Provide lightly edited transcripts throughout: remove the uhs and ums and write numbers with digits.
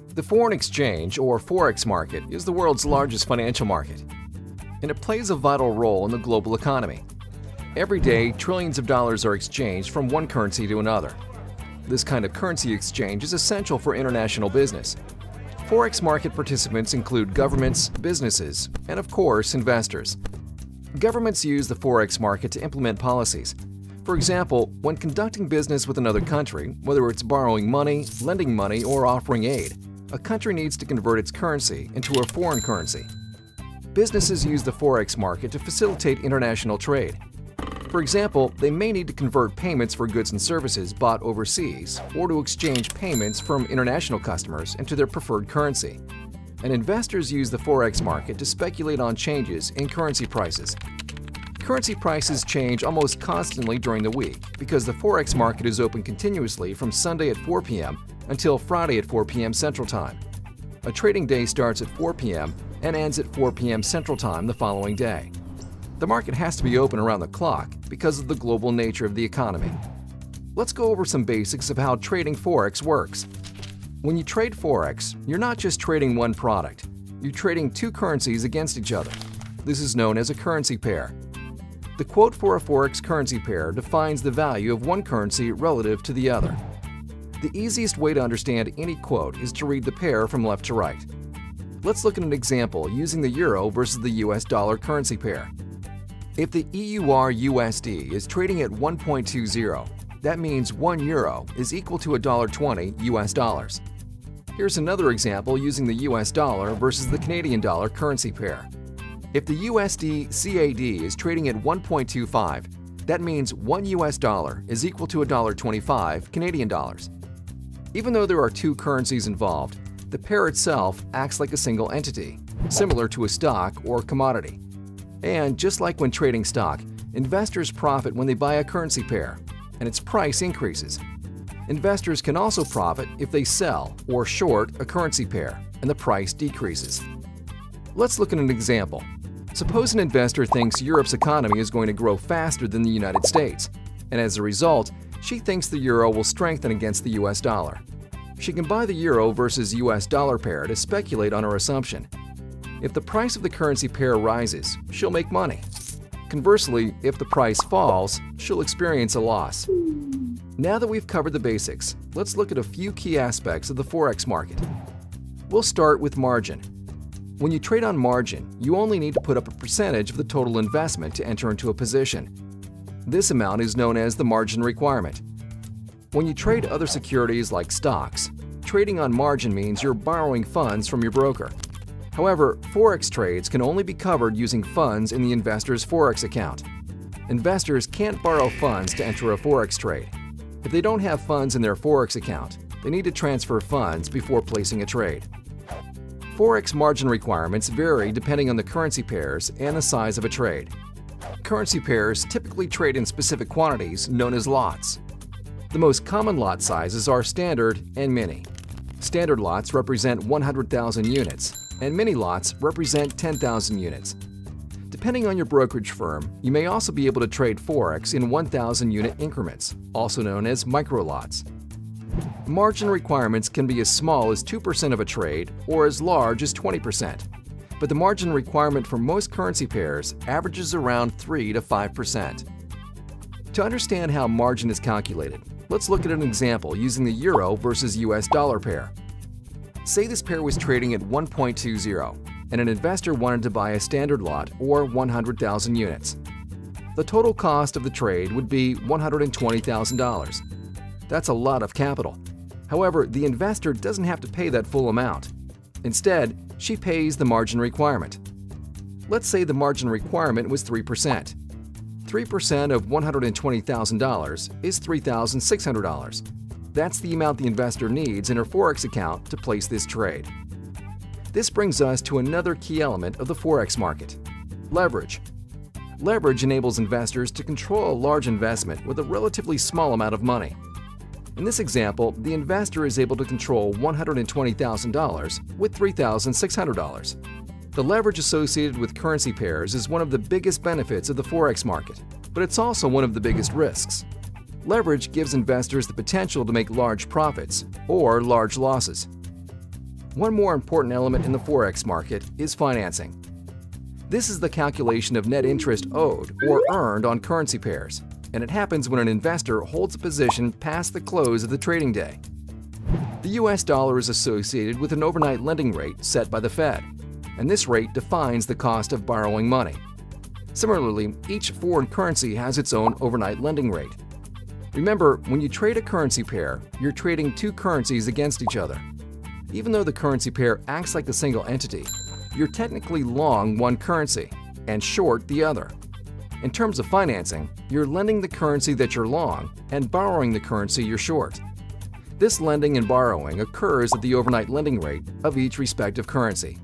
The foreign exchange, or Forex market, is the world's largest financial market, and it plays a vital role in the global economy. Every day, trillions of dollars are exchanged from one currency to another. This kind of currency exchange is essential for international business. Forex market participants include governments, businesses, and of course, investors. Governments use the Forex market to implement policies. For example, when conducting business with another country, whether it's borrowing money, lending money, or offering aid, a country needs to convert its currency into a foreign currency. Businesses use the Forex market to facilitate international trade. For example, they may need to convert payments for goods and services bought overseas or to exchange payments from international customers into their preferred currency. And investors use the Forex market to speculate on changes in currency prices. Currency prices change almost constantly during the week because the Forex market is open continuously from Sunday at 4 p.m. until Friday at 4 p.m. Central Time. A trading day starts at 4 p.m. and ends at 4 p.m. Central Time the following day. The market has to be open around the clock because of the global nature of the economy. Let's go over some basics of how trading Forex works. When you trade Forex, you're not just trading one product. You're trading two currencies against each other. This is known as a currency pair. The quote for a Forex currency pair defines the value of one currency relative to the other. The easiest way to understand any quote is to read the pair from left to right. Let's look at an example using the euro versus the US dollar currency pair. If the EUR-USD is trading at 1.20, that means 1 euro is equal to $1.20 US dollars. Here's another example using the US dollar versus the Canadian dollar currency pair. If the USD-CAD is trading at 1.25, that means 1 US dollar is equal to $1.25 Canadian dollars. Even though there are two currencies involved, the pair itself acts like a single entity, similar to a stock or commodity. And just like when trading stock, investors profit when they buy a currency pair, and its price increases. Investors can also profit if they sell or short a currency pair, and the price decreases. Let's look at an example. Suppose an investor thinks Europe's economy is going to grow faster than the United States, and as a result, she thinks the euro will strengthen against the US dollar. She can buy the euro versus US dollar pair to speculate on her assumption. If the price of the currency pair rises, she'll make money. Conversely, if the price falls, she'll experience a loss. Now that we've covered the basics, let's look at a few key aspects of the Forex market. We'll start with margin. When you trade on margin, you only need to put up a percentage of the total investment to enter into a position. This amount is known as the margin requirement. When you trade other securities like stocks, trading on margin means you're borrowing funds from your broker. However, Forex trades can only be covered using funds in the investor's Forex account. Investors can't borrow funds to enter a Forex trade. If they don't have funds in their Forex account, they need to transfer funds before placing a trade. Forex margin requirements vary depending on the currency pairs and the size of a trade. Currency pairs typically trade in specific quantities known as lots. The most common lot sizes are standard and mini. Standard lots represent 100,000 units, and mini lots represent 10,000 units. Depending on your brokerage firm, you may also be able to trade Forex in 1,000 unit increments, also known as micro lots. Margin requirements can be as small as 2% of a trade or as large as 20%, but the margin requirement for most currency pairs averages around 3 to 5%. To understand how margin is calculated, let's look at an example using the euro versus US dollar pair. Say this pair was trading at 1.20 and an investor wanted to buy a standard lot or 100,000 units. The total cost of the trade would be $120,000. That's a lot of capital. However, the investor doesn't have to pay that full amount. Instead, she pays the margin requirement. Let's say the margin requirement was 3%. 3% of $120,000 is $3,600. That's the amount the investor needs in her Forex account to place this trade. This brings us to another key element of the Forex market: leverage. Leverage enables investors to control a large investment with a relatively small amount of money. In this example, the investor is able to control $120,000 with $3,600. The leverage associated with currency pairs is one of the biggest benefits of the Forex market, but it's also one of the biggest risks. Leverage gives investors the potential to make large profits or large losses. One more important element in the Forex market is financing. This is the calculation of net interest owed or earned on currency pairs, and it happens when an investor holds a position past the close of the trading day. The US dollar is associated with an overnight lending rate set by the Fed, and this rate defines the cost of borrowing money. Similarly, each foreign currency has its own overnight lending rate. Remember, when you trade a currency pair, you're trading two currencies against each other. Even though the currency pair acts like a single entity, you're technically long one currency and short the other. In terms of financing, you're lending the currency that you're long and borrowing the currency you're short. This lending and borrowing occurs at the overnight lending rate of each respective currency.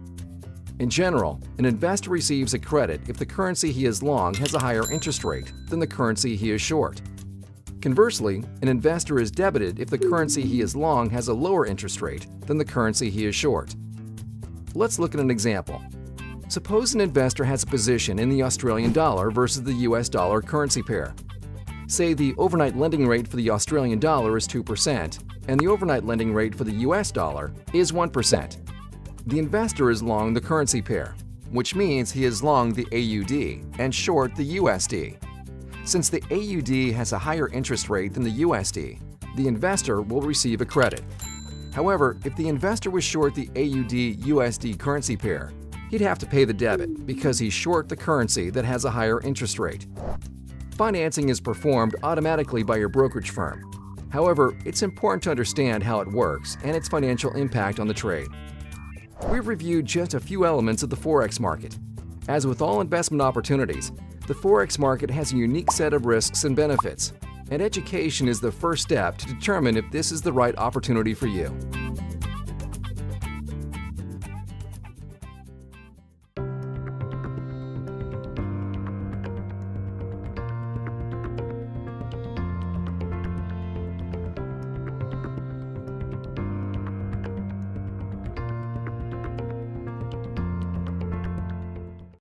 In general, an investor receives a credit if the currency he is long has a higher interest rate than the currency he is short. Conversely, an investor is debited if the currency he is long has a lower interest rate than the currency he is short. Let's look at an example. Suppose an investor has a position in the Australian dollar versus the US dollar currency pair. Say the overnight lending rate for the Australian dollar is 2% and the overnight lending rate for the US dollar is 1%. The investor is long the currency pair, which means he is long the AUD and short the USD. Since the AUD has a higher interest rate than the USD, the investor will receive a credit. However, if the investor was short the AUD-USD currency pair, he'd have to pay the debit because he's short the currency that has a higher interest rate. Financing is performed automatically by your brokerage firm. However, it's important to understand how it works and its financial impact on the trade. We've reviewed just a few elements of the Forex market. As with all investment opportunities, the Forex market has a unique set of risks and benefits, and education is the first step to determine if this is the right opportunity for you.